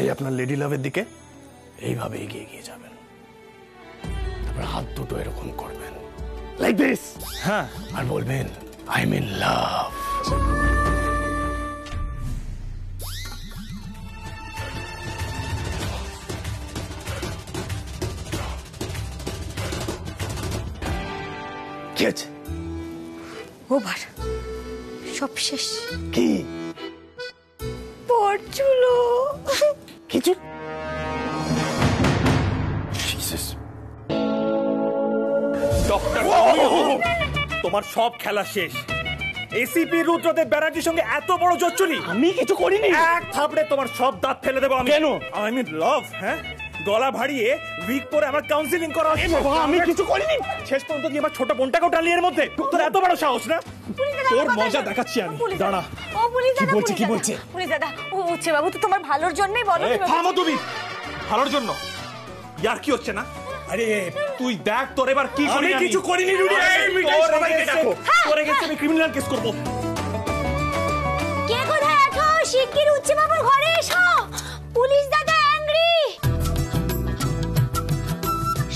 এই আপনার লেডি লাভের দিকে এইভাবে এগিয়ে গিয়ে যাবেন, তারপর হাত দুটো এরকম করবেন লাইক দিস, হ্যাঁ, আর বলবেন আই এম ইন লাভ। কি আছে? ওভার, সব শেষ। কি পড়ছিল কিছু? ডক্টর, তোমার সব খেলা শেষ। এসিপি রুদ্রদেব ব্যানার্জির সঙ্গে এত বড় জচ্চুরি। আমি কিছু করিনি। এক থাপড়ে তোমার সব দাঁত ফেলে দেবো আমি। কেন? আই মিন লাভ। হ্যাঁ, গলা ভাড়িয়ে উইক পরে আমার কাউন্সিলিং করা হচ্ছে। আমি কিছু করিনি। শেষ পর্যন্ত কি আমার ছোট বোনটাকেও টালিয়ে এর মধ্যে? তোর এত বড় সাহস না? তোর মজা দেখাচ্ছি আমি, দাঁড়া। ও পুলিশ দাদা, কি বলছে? পুলিশ দাদা, ও হচ্ছে বাবু তো তোমার ভালোর জন্যই বলো। থামো তুমি, ভালোর জন্য ইয়ার কি হচ্ছে না? আরে তুই দেখ তোর এবার কি করি। আমি কিছু করিনি রুডি। সবাইকে ডাকো, তোর এগেইনস্টে আমি ক্রিমিনাল কেস করব। কে কোথায় আছো? শিগগির উচ্চ বাবুর ঘরে এসো। পুলিশ দাদা অ্যাংরি,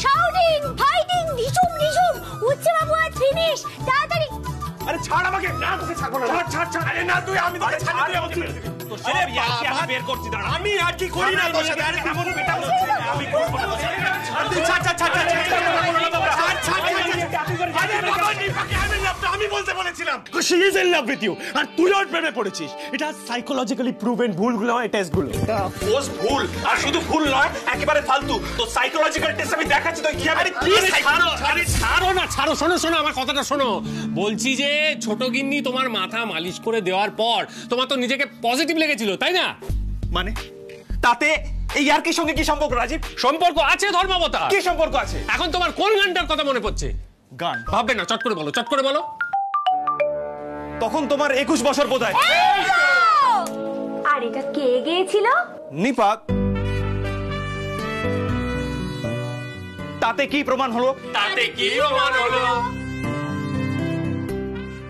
শাউটিং, ফাইটিং, ঢিসুম ঢিসুম। উচ্চ বাবু আজ ফিনিশ, তাড়াতাড়ি। আরে ছাড় আমাকে। না তোকে ছাড়বো না। ছাড় ছাড়। আরে না তুই, আমি তোকে ছাড় না বলছি। তোর সব ইয়ার্কি আমি বের করছি, দাঁড়া। আমি আর কি করি না তোর সাথে। আরে কেমন পেটা হচ্ছে, আমি করব না। ছাড় তুই, ছাড় ছাড় ছাড় ছাড় ছাড়। আরে বাবা নিপাকে আমি লাভটা আমি বলতে বলেছিলাম। She is in love with you, আর তুই ওর প্রেমে পড়েছিস। এটা সাইকোলজিক্যালি প্রুভেন ভুলগুলো হয় টেস্টগুলো। পোস্ট ভুল, আর শুধু ভুল নয় একেবারে ফালতু। তো সাইকোলজিক্যাল টেস্ট আমি দেখাচ্ছি তো কি হবে। আরে প্লিজ ছাড়ো। আরে ছাড়ো না, ছাড়ো। শোনো শোনো, আমার কথাটা শোনো। বলছি যে ছোট গিন্নি তোমার মাথা মালিশ করে দেওয়ার পর তোমার তো নিজেকে পজিটিভ লেগেছিল, তাই না? মানে তাতে এই ইয়ার্কির সঙ্গে কি সম্পর্ক রাজীব? সম্পর্ক আছে ধর্মাবতার। কি সম্পর্ক আছে? এখন তোমার কোন গানটার কথা মনে পড়ছে? গান ভাববে না, চট করে বলো, চট করে বলো। তখন তোমার 21 বছর বোধহয়। আর এটা কে গেয়েছিল? নিপাক। তাতে কি প্রমাণ হলো? তাতে কি প্রমাণ হলো?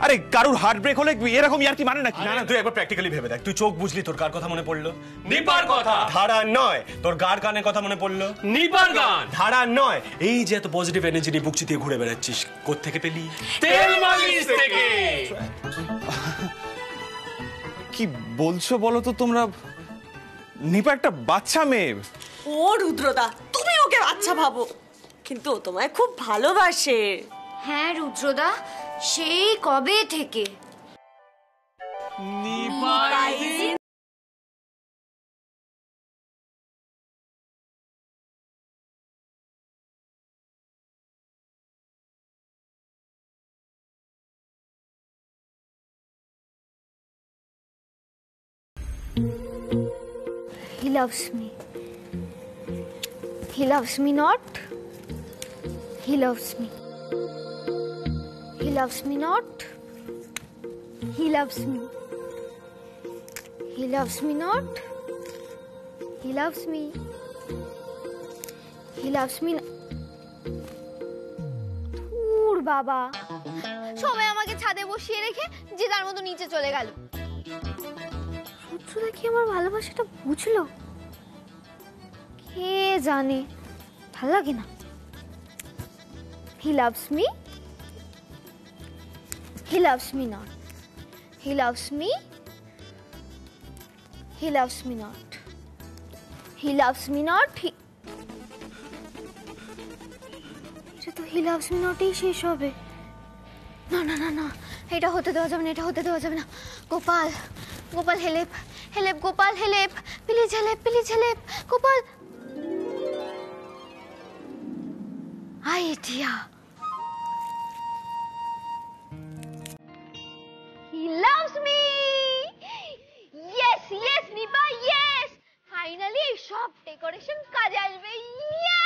আরে কারুর হার্ট ব্রেক হলে এরকম ইয়ার্কি মানে নাকি? না না, তুই একবার প্র্যাকটিক্যালি ভেবে দেখ। তুই চোখ বুঝলি, তোর কার কথা মনে পড়লো? নিপার কথা। ধারা নয়, তোর গার গানের কথা মনে পড়লো? নিপার গান। ধারা নয়, এই যে এত পজিটিভ এনার্জি নিয়ে বুক চিতিয়ে ঘুরে বেড়াচ্ছিস, কোত্থেকে পেলি? তেল মালিশ থেকে। কি বলছো বলো তো তোমরা? নিপা একটা বাচ্চা মেয়ে। ও রুদ্রদা, তুমি ওকে বাচ্চা ভাবো, কিন্তু ও তোমায় খুব ভালোবাসে। হ্যাঁ রুদ্রদা, সেই কবে থেকে। He loves me. He loves me not. He loves me. He loves me not. He loves me. He loves me not. He loves me. He loves me not. ধুর বাবা, সবাই আমাকে ছাদে বসিয়ে রেখে যে তার মতো নিচে চলে গেল। রুদ্র দেখি আমার ভালোবাসাটা বুঝলো, কে জানে, ভাল লাগে না। He loves me. He loves me not. He loves me. He loves me not. He loves me not. এটা তো he loves me not এই শেষ হবে। না না না না, এটা হতে দেওয়া যাবে না, এটা হতে দেওয়া যাবে না। Gopal, Gopal Halep, Halep Gopal Halep, please Halep, please Halep Gopal. Idea. He loves me. Yes, yes, Nipa, yes. Finally, সব ডেকোরেশন কাজে আসবে। Yes.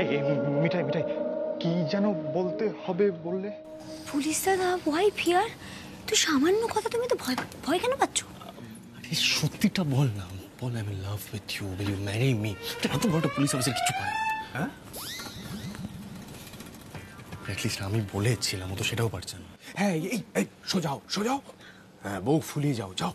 এই মিঠাই মিঠাই কি যেন বলতে হবে বললে? পুলিশ দাদা ভয় ফিয়ার, তুই সামান্য কথা তুমি তো ভয় ভয় কেন পাচ্ছ? আরে সত্যিটা বল না, বল I am in love with you, will you marry me? এত বড় পুলিশ অফিসার কিছু পায়? হ্যাঁ, অ্যাটলিস্ট আমি বলেছিলাম, ও তো সেটাও পারছে না। হ্যাঁ এই এই সোজাও সোজাও, হ্যাঁ বউ ফুলিয়ে যাও, যাও।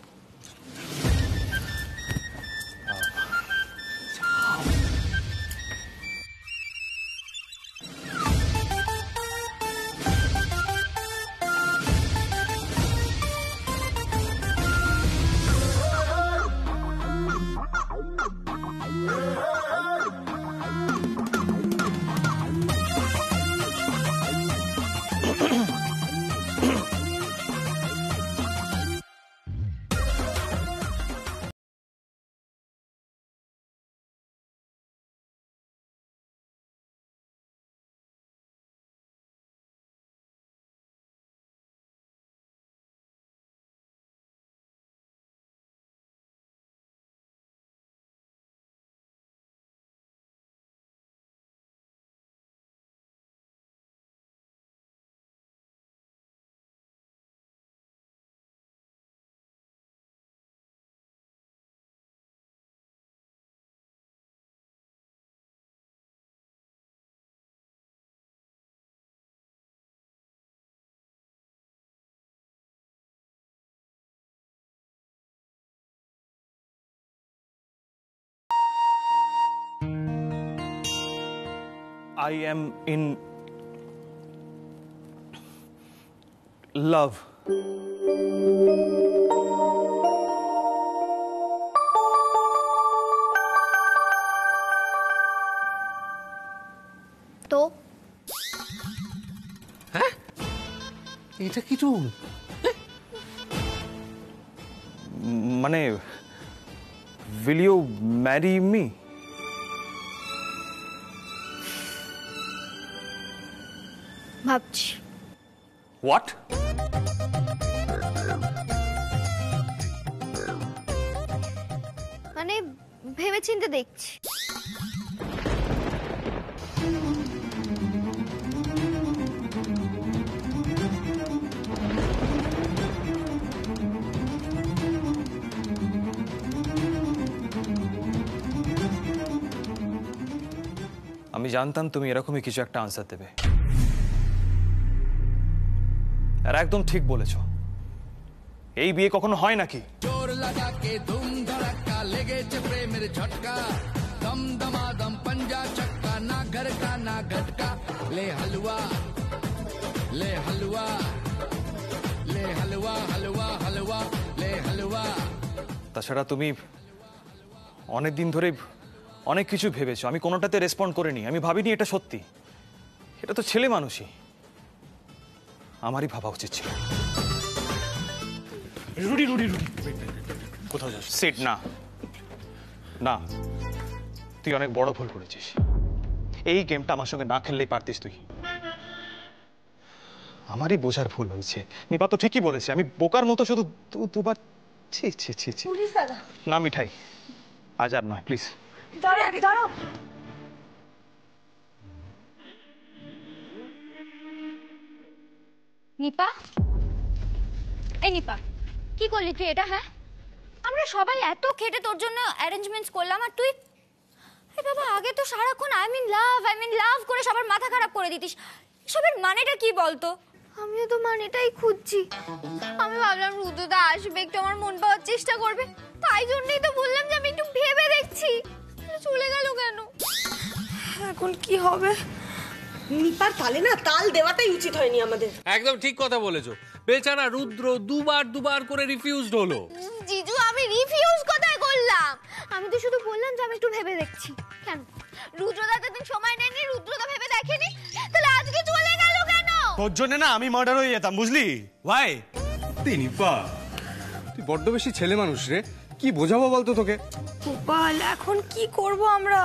I am in love. তো হ্যাঁ, এটা কি টোন? মানে will you marry me? ভাবছি। What? মানে ভেবেচিন্তে দেখছি। আমি জানতাম তুমি এরকমই কিছু একটা আনসার দেবে, আর একদম ঠিক বলেছো। এই বিয়ে কখনো হয় নাকি? জোর লাগা কে ধুম ধড়াকা লেগেছে প্রেমের ঝটকা, দম দমাদম পঞ্জা চক্কা, না ঘর কা না ঘটকা, লে হালুয়া লে হালুয়া লে হালুয়া হালুয়া হালুয়া লে হালুয়া। তাছাড়া তুমি অনেক দিন ধরে অনেক কিছু ভেবেছো, আমি কোনোটাতে রেসপন্ড করিনি। আমি ভাবিনি এটা সত্যি। এটা তো ছেলে মানুষই, আমারই ভাবা উচিত ছিল। রুডি রুডি রুডি, কোথাও যাস? সিট না না, তুই অনেক বড় ভুল করেছিস। এই গেমটা আমার সঙ্গে না খেললেই পারতিস তুই। আমারই বোঝার ভুল হয়েছে। নিপা তো ঠিকই বলেছে, আমি বোকার মতো শুধু দুবার। ছি ছি ছি ছি। না মিঠাই, আজ আর নয়, প্লিজ। দাঁড়াও। নিপা, এই নিপা, কি করলি তুই এটা? হ্যাঁ, আমরা সবাই এত খেটে তোর জন্য অ্যারেঞ্জমেন্টস করলাম, আর তুই এ বাবা, আগে তো সারাক্ষণ আই মিন লাভ করে সবার মাথা খারাপ করে দিতিস। সবের মানেটা কি বলতো? আমিও তো মানেটাই খুঁজছি। আমি ভাবলাম রুদ্রদা আসবে, একটু আমার মন পাওয়ার চেষ্টা করবে, তাই জন্যই তো বললাম যে আমি একটু ভেবে দেখছি। চলে গেল কেন? এখন কি হবে? নিপার তালে না তাল দেওয়াটাই উচিত হয়নি আমাদের। একদম ঠিক কথা বলেছো। বেচারা রুদ্র দুবার করে রিফিউজড হলো। জিজু, আমি রিফিউজ কোথায় করলাম? আমি তো শুধু বললাম যে আমি একটু ভেবে দেখছি। কেন রুদ্রদা এতদিন সময় নেয়নি, রুদ্রদা ভেবে দেখেনি, তাহলে আজকে চলে গেল কেন? তোর জন্য না আমি মার্ডার হয়ে যেতাম, বুঝলি? ভাই নিপা, তুই বড্ড বেশি ছেলে মানুষ রে, কি বোঝাবো বলতো তোকে? গোপাল, এখন কি করব আমরা?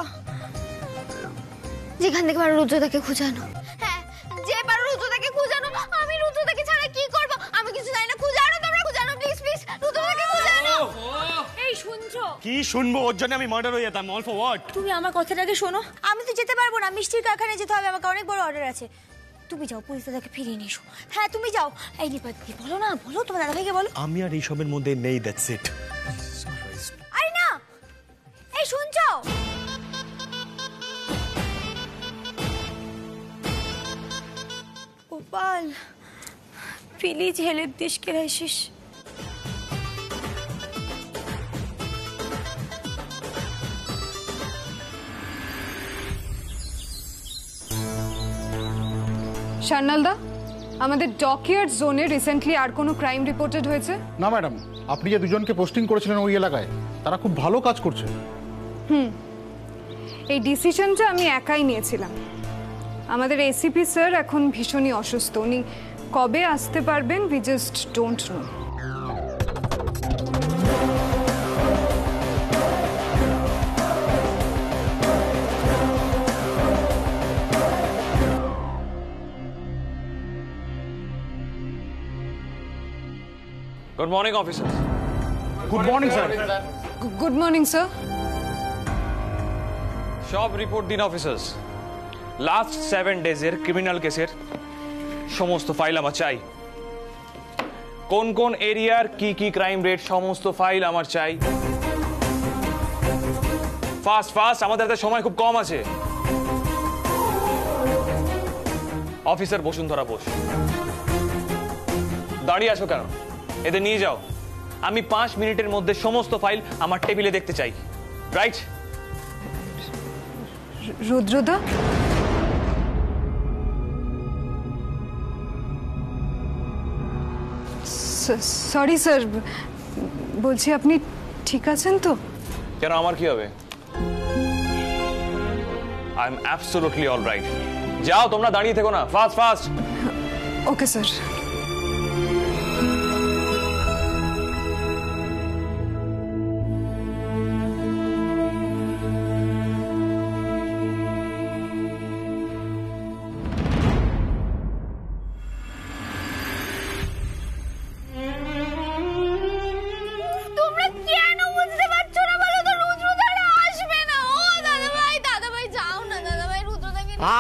যেখান থেকে পারো রুদ্রদাকে খোঁজানো। হ্যাঁ, যে পারো রুদ্রদাকে খোঁজানো। আমি রুদ্রদাকে ছাড়া কি করবো? আমি কিছু জানি না। খোঁজানো, তোমরা খোঁজানো, প্লিজ প্লিজ, রুদ্রদাকে খোঁজানো। এই শুনছো? কি শুনবো? ওর জন্য আমি মার্ডার হয়ে যেতাম। All for what? তুমি আমার কথাটাকে শোনো, আমি তো যেতে পারবো না, মিষ্টির কারখানায় যেতে হবে, আমাকে অনেক বড় অর্ডার আছে। তুমি যাও, পুলিশ দাদাকে ফিরিয়ে নিয়ে এসো। হ্যাঁ তুমি যাও। এই নিপাতি বলো না, বলো তোমার দাদাভাইকে বলো। আমি আর এইসবের মধ্যে নেই, দ্যাটস ইট। আরে না, এই শুনছো? Gopal please help this crisis. শার্নালদা, আমাদের ডকইয়ার্ড জোনে রিসেন্টলি আর কোনো ক্রাইম রিপোর্টেড হয়েছে? না ম্যাডাম, আপনি যে দুজনকে পোস্টিং করেছিলেন ওই এলাকায়, তারা খুব ভালো কাজ করছে। এই ডিসিশনটা আমি একাই নিয়েছিলাম। আমাদের এসিপি স্যার এখন ভীষণই অসুস্থ, উনি কবে আসতে পারবেন we just don't know. Good morning officer. Good morning sir. Good morning sir. সব রিপোর্ট দিন অফিসার্স। লাস্ট 7 ডেজের ক্রিমিনাল কেসের সমস্ত ফাইল আমার চাই। কোন কোন এরিয়ার কি কি ক্রাইম রেট সমস্ত ফাইল আমার চাই। ফাস্ট ফাস্ট, আমাদের হাতে সময় খুব কম আছে। অফিসার বসুন্ধরা বোস, দাঁড়িয়ে আছো কেন? এদের নিয়ে যাও। আমি 5 মিনিটের মধ্যে সমস্ত ফাইল আমার টেবিলে দেখতে চাই। রাইট? রুদ্রদা, সরি স্যার, বলছি আপনি ঠিক আছেন তো? কেন, আমার কি হবে? I am absolutely all right. যাও, তোমরা দাঁড়িয়ে থেকো না, ফাস্ট ফাস্ট। Okay sir.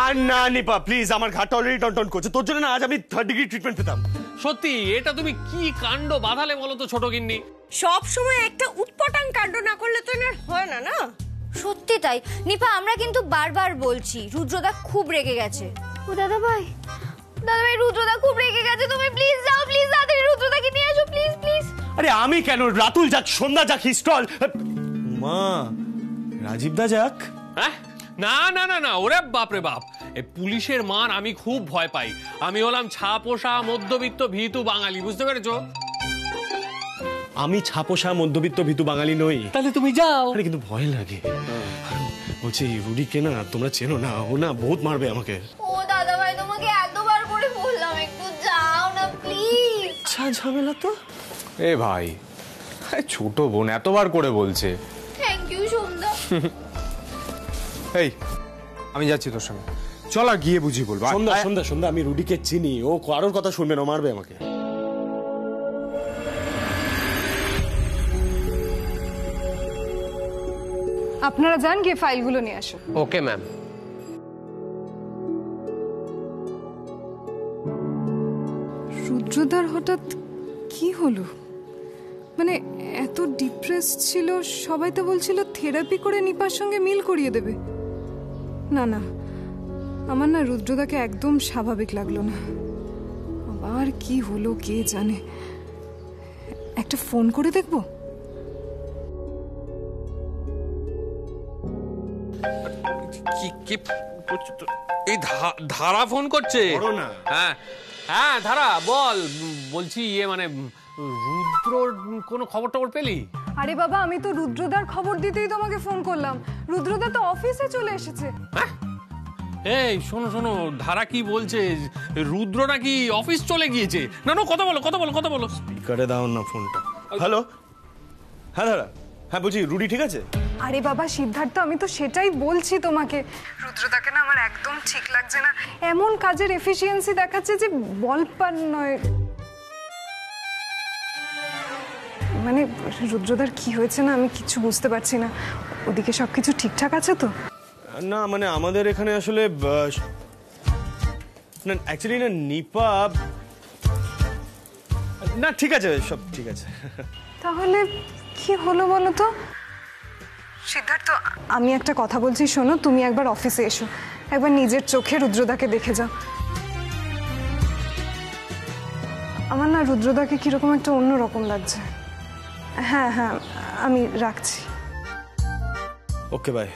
আর না নিপা প্লিজ, আমার ঘাটটা অলরেডি টনটন করছে। তোর জন্য না আজ আমি 3rd ডিগ্রি ট্রিটমেন্ট পেতাম। সত্যি এটা তুমি কি কাণ্ড বাঁধালে বলো তো ছোট গিন্নি? সব সময় একটা উৎপটাং কাণ্ড না করলে তো না হয় না। না সত্যি তাই নিপা, আমরা কিন্তু বারবার বলছি রুদ্রদা খুব রেগে গেছে। ও দাদাভাই, দাদাভাই রুদ্রদা খুব রেগে গেছে, তুমি প্লিজ যাও, প্লিজ তাড়াতাড়ি রুদ্রদাকে নিয়ে এসো, প্লিজ প্লিজ। আরে আমি কেন? রাতুল যাক, সন্ধ্যা যাক, হিস্টল মা, রাজীব দা যাক। হ্যাঁ, না না না না, ওরে বাপরে বাপ, এই পুলিশের মান আমি খুব ভয় পাই। আমি হলাম ছাপোষা মধ্যবিত্ত ভীতু বাঙালি, বুঝতে পেরেছো? আমি ছাপোষা মধ্যবিত্ত ভীতু বাঙালি নই। তাহলে তুমি যাও। আরে কিন্তু ভয় লাগে। বলছি রুডিকে না তোমরা চেনো না, ও না বহুত মারবে আমাকে। ও দাদাভাই, তোমাকে এতবার করে বললাম একটু যাও না প্লিজ। আচ্ছা ঝামেলা তো। এ ভাই, ছোট বোন এতবার করে বলছে। থ্যাংক ইউ সোমদা। এই আমি যাচ্ছি তোর সঙ্গে, চল আর গিয়ে বুঝি বলবো। সন্ধ্যা সন্ধ্যা সন্ধ্যা, আমি রুডিকে চিনি, ও কারোর কথা শুনবে না, মারবে আমাকে। আপনারা যান, গিয়ে ফাইলগুলো নিয়ে আসুন। Okay ma'am. রুদ্রদার হঠাৎ কি হলো? মানে এত ডিপ্রেস ছিল, সবাই তো বলছিল থেরাপি করে নিপার সঙ্গে মিল করিয়ে দেবে। না না, আমার না রুদ্রদাকে একদম স্বাভাবিক লাগলো না। আবার কি হলো কে জানে। একটা ফোন করে দেখবো। এই ধারা ফোন করছে? হ্যাঁ হ্যাঁ ধারা বল। বলছি মানে রুদ্রর কোনো খবর টবর পেলি? আরে বাবা, আমি তো রুদ্রদার খবর দিতেই তোমাকে ফোন করলাম। রুদ্রদা তো অফিসে চলে এসেছে। এই শোনো শোনো, ধারা কি বলছে, রুদ্র নাকি অফিস চলে গিয়েছে। না না, কথা বলো কথা বলো কথা বলো। স্পিকারে দাও না ফোনটা। হ্যালো, হ্যাঁ ধারা, হ্যাঁ বলছি রুডি ঠিক আছে? আরে বাবা সিদ্ধার্থ, আমি তো সেটাই বলছি তোমাকে। রুদ্রদাকে না আমার একদম ঠিক লাগছে না। এমন কাজের এফিসিয়েন্সি দেখাচ্ছে যে বলপার নয়। মানে রুদ্রদার কি হয়েছে না আমি কিছু বুঝতে পারছি না। ওদিকে সব কিছু ঠিকঠাক আছে তো? না মানে আমাদের এখানে আসলে না অ্যাকচুয়ালি না নিপা না ঠিক আছে, সব ঠিক আছে। তাহলে কি হলো বলো তো? সিদ্ধার্থ, আমি একটা কথা বলছি শোনো, তুমি একবার অফিসে এসো, একবার নিজের চোখে রুদ্রদাকে দেখে যাও। আমার না রুদ্রদাকে কিরকম একটা অন্যরকম লাগছে। হ্যাঁ হ্যাঁ, আমি রাখছি। Okay bye.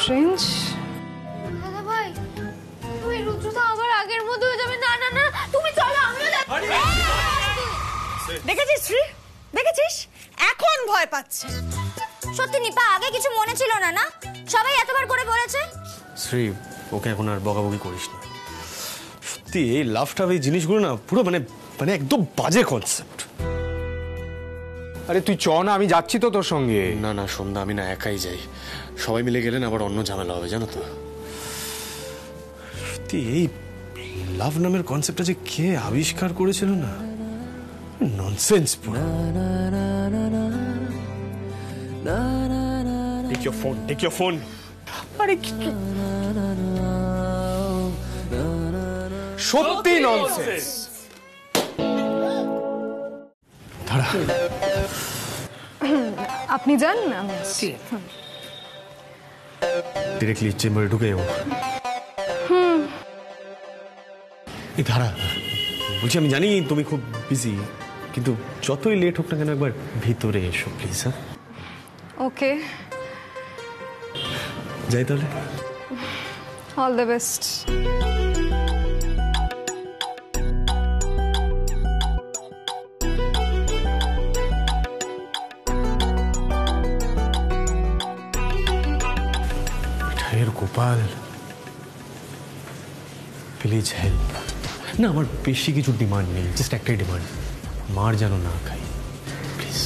স্ট্রেঞ্জ। দাদা ভাই, তুমি রুদ্রদা আবার আগের মতো হয়ে যাবে। না না না, তুমি চলো, আমিও যাচ্ছি। দেখেছিস শ্রী, দেখেছিস এখন ভয় পাচ্ছে। সত্যি নিপা, আগে কিছু মনে ছিল না, না সবাই এতবার করে বলেছে। শ্রী, ওকে এখন আর বকাবকি করিস না। সত্যি এই লাভটা, এই জিনিসগুলো না পুরো মানে মানে একদম বাজে কনসেপ্ট। আরে তুই চ না, আমি যাচ্ছি তো তোর সঙ্গে। না না সন্ধ্যা, আমি না একাই যাই, সবাই মিলে গেলেন আবার অন্য ঝামেলা হবে জানো তো। সত্যি এই লাভ নামের কনসেপ্টটা যে কে আবিষ্কার করেছিল না, ননসেন্স পুরো। Take your phone, take your phone. আরে সত্যি ননসেন্স। দাঁড়া, আপনি যান, আমি আসছি। ডিরেক্টলি চেম্বারে ঢুকে যাবো। এই ধারা, বলছি আমি জানি তুমি খুব বিজি, কিন্তু যতই লেট হোক না কেন একবার ভিতরে এসো প্লিজ। হ্যাঁ ওকে, যাই তাহলে। All the best. Gopal please help. না আমার বেশি কিছু ডিমান্ড নেই, জাস্ট একটাই ডিমান্ড, মার যেন না খাই প্লিজ।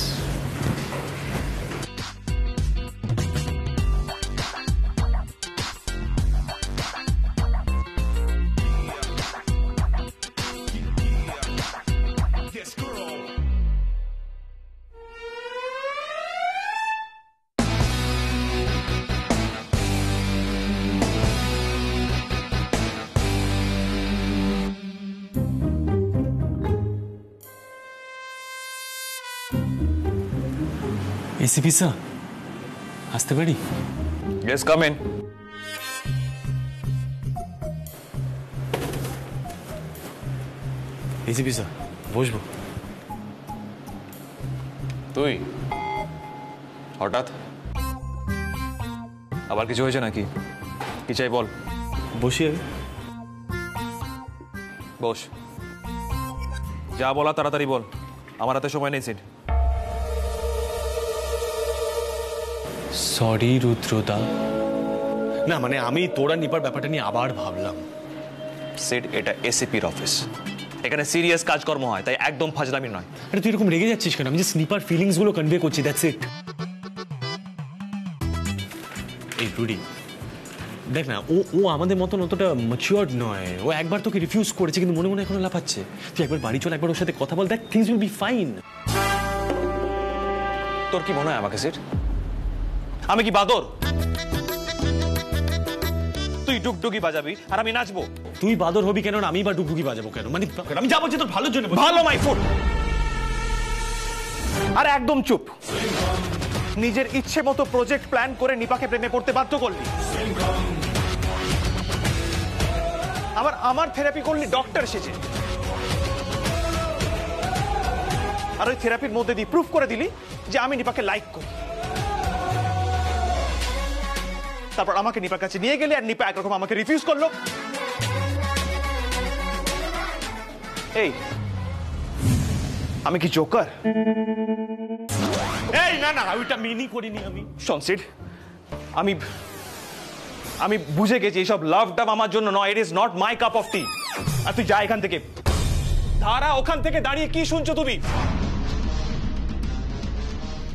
এসিপি স্যার, আসতে পারি? Yes, come in. ACP sir, বসবো? তুই হঠাৎ আবার কিছু হয়েছে নাকি? কি চাই বল। বসি। বস, যা বলা তাড়াতাড়ি বল, আমার হাতে সময় নেই। সিট। সরি রুদ্রদা। না মানে আমি তোরা নিপার ব্যাপারটা নিয়ে আবার ভাবলাম। সিট, এটা এসিপির অফিস, এখানে সিরিয়াস কাজকর্ম হয়, তাই একদম ফাজলামি নয়। আরে তুই এরকম রেগে যাচ্ছিস কেন? আমি যে স্নিপার ফিলিংস গুলো কনভে করছি, দ্যাটস ইট। এই রুডি দেখ না, ও আমাদের মতন অতটা ম্যাচিওরড নয়। ও একবার তোকে রিফিউজ করেছে, কিন্তু মনে মনে এখনো লাফাচ্ছে। তুই একবার বাড়ি চল, একবার ওর সাথে কথা বল, that things will be fine. তোর কি মনে হয় আমাকে? সিট, আমি কি বাদর? তুই ডুগডুগি বাজাবি আর আমি নাচবো? তুই বাদর হবি কেন? আমি বা ডুগডুগি বাজাবো কেন? মানে আমি যা বলছি তোর ভালোর জন্য। ভালো মাই ফুট। আর একদম চুপ। নিজের ইচ্ছে মতো প্রজেক্ট প্ল্যান করে নিপাকে প্রেমে পড়তে বাধ্য করলি। আবার আমার থেরাপি করলি ডক্টর সেজে। আর ওই থেরাপির মধ্যে দিয়ে প্রুফ করে দিলি যে আমি নিপাকে লাইক করি। তারপর আমাকে নিপার কাছে নিয়ে গেলে আর নিপা একরকম আমাকে রিফিউজ করলো। এই আমি কি জোকার? এই না না, ওইটা মিনি করিনি আমি। শোন আমি আমি বুঝে গেছি এইসব লাভ ডাব আমার জন্য নয়। It is not my cup of tea. আর তুই যা এখান থেকে। ধারা, ওখান থেকে দাঁড়িয়ে কি শুনছো তুমি?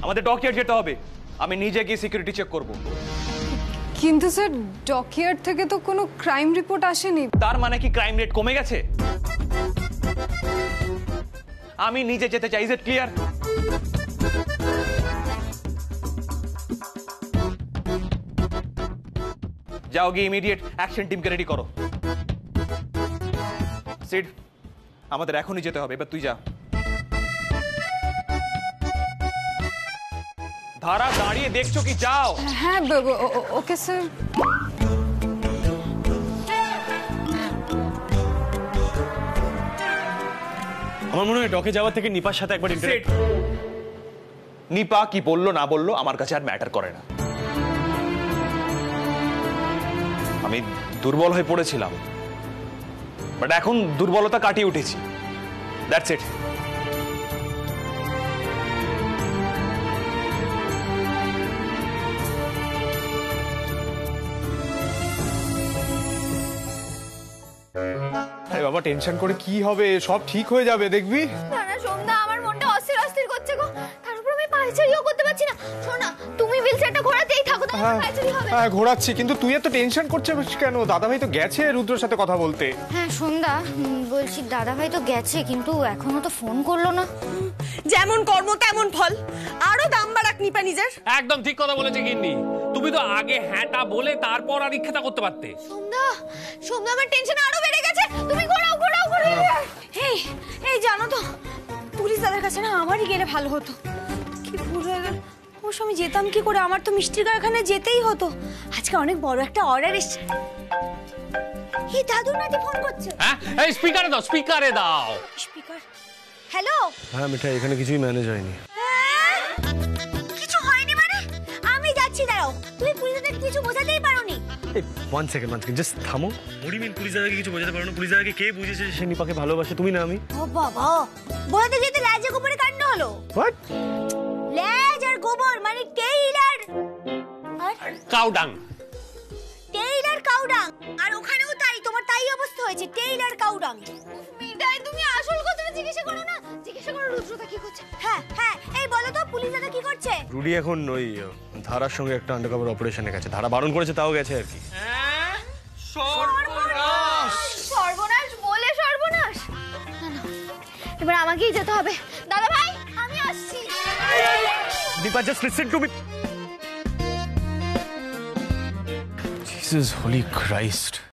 আমাদের ডকইয়ার্ড যেতে হবে, আমি নিজে গিয়ে সিকিউরিটি চেক করব। কিন্তু স্যার, ডকইয়ার্ড থেকে তো কোনো ক্রাইম রিপোর্ট আসেনি। তার মানে কি ক্রাইম রেট কমে গেছে? আমি নিজে যেতে চাই। Is it clear? যাও গিয়ে ইমিডিয়েট অ্যাকশন টিমকে রেডি করো। সিড, আমাদের এখনই যেতে হবে, এবার তুই যা। ধারা দাঁড়িয়ে দেখছো কি? যাও। হ্যাঁ ওকে স্যার। আমার মনে হয় ডকে যাওয়ার থেকে নিপার সাথে একবার নিপা কি বললো না বললো আমার কাছে আর ম্যাটার করে না। আমি দুর্বল হয়ে পড়েছিলাম, বাট এখন দুর্বলতা কাটিয়ে উঠেছি। That's it. আরে বাবা, টেনশন করে কি হবে? সব ঠিক হয়ে যাবে, দেখবি। না না সন্ধ্যা, আমার মনটা অস্থির অস্থির করছে গো। তার উপর আমি পায়চারিও করতে পারছি না। শোনা, তুমি হুইলচেয়ারটা ঘোরাতেই থাকো, তাহলে পায়চারি হবে। হ্যাঁ ঘোরাচ্ছি, কিন্তু তুই এত টেনশন করছিস কেন? দাদাভাই তো গেছে রুদ্রর সাথে কথা বলতে। হ্যাঁ সন্ধ্যা, বলছি দাদাভাই তো গেছে, কিন্তু এখনো তো ফোন করলো না। যেমন কর্ম তেমন ফল। আরো দাম বাড়াক নিপা নিজের। একদম ঠিক কথা বলেছে গিন্নি। তুমি তো আগে হ্যাঁটা বলে তারপর আর ইচ্ছেটা করতে পারতে। সন্ধ্যা সন্ধ্যা, আমার টেনশন আরো বেড়ে গেছে। তুমি ঘোরাও। এই জানো তো, পুলিশ দাদার কাছে না আমারই গেলে ভালো হতো। কি ভুল হয়ে গেল। অবশ্য আমি যেতাম কি করে? আমার তো মিষ্টির কারখানায় যেতেই হতো। আজকে অনেক বড় একটা অর্ডার এসেছে। এই দাদু নাকি ফোন করছে? হ্যাঁ, এই স্পিকারে দাও, স্পিকারে দাও। স্পিকার। হ্যালো। হ্যাঁ মিঠাই, এখানে কিছুই ম্যানেজ হয়নি। কিছু হয়নি মানে? আমি যাচ্ছি, দাঁড়াও। তুমি পুলিশ দাদাকে কিছু বোঝাতেই পারোনি। ওয়ান সেকেন্ড, জাস্ট থামো। মরিমিন পুলিশ দাদাকে কিছু বোঝাতে পারো না? পুলিশ দাদাকে কে বুঝেছে সে নিপাকে ভালোবাসে, তুমি না আমি? ও বাবা, বোঝাতে যেতে লাজে গোবরে কাণ্ড হলো। হোয়াট? লেজ আর গোবর মানে টেইলার আর কাউডাং। Tailor cow dung. আর ওখানেও তাই, তোমার তাই অবস্থা হয়েছে, টেইলার কাউডাং। মিঠাই, তুমি আসল কথাটা জিজ্ঞাসা করো না। জিজ্ঞাসা করো রুদ্রদা কি করছে। হ্যাঁ হ্যাঁ, এই বলো তো পুলিশ দাদা কি করছে? রুডি এখন ওই ধারার সঙ্গে একটা আন্ডারকভার অপারেশনে গেছে। ধারা বারণ করেছে, তাও গেছে আর কি। সর্বনাশ বলে সর্বনাশ। না না, এবার আমাকেই যেতে হবে। দাদা ভাই, আমি আসছি। Deepa, just listen to me. Jesus holy Christ.